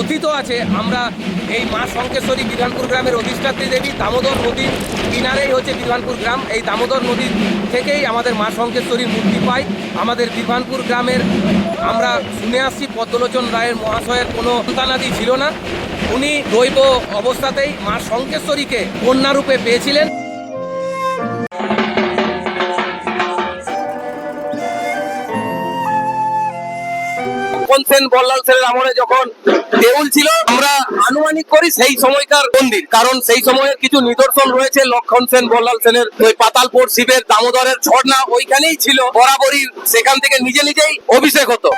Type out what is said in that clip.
কথিত আছে আমরা এই মা শঙ্কেশ্বরী বিধানপুর গ্রামের অধিষ্ঠাত্রী দেবী, দামোদর নদীর কিনারেই হচ্ছে বিধানপুর গ্রাম। এই দামোদর নদী থেকেই আমাদের মা শঙ্কেশ্বরীর মূর্তি পাই। আমাদের বিধানপুর গ্রামের আমরা শুনে আসছি পদ্মলোচন রায়ের মহাশয়ের কোনো সন্তানাদি ছিল না। উনি দৈব অবস্থাতেই মা শঙ্কেশ্বরীকে কন্যারূপে পেয়েছিলেন। সেন বল্লাল সেনের আমলে যখন দেউল ছিল, আমরা আনুমানিক করি সেই সময়কার মন্দির, কারণ সেই সময়ের কিছু নিদর্শন রয়েছে। লক্ষণ সেন বল্লাল সেনের ওই পাতালপুর শিবের দামোদরের ঝর্ণা ওইখানেই ছিল, বরাবরই সেখান থেকে নিজে নিজেই অভিষেক হতো।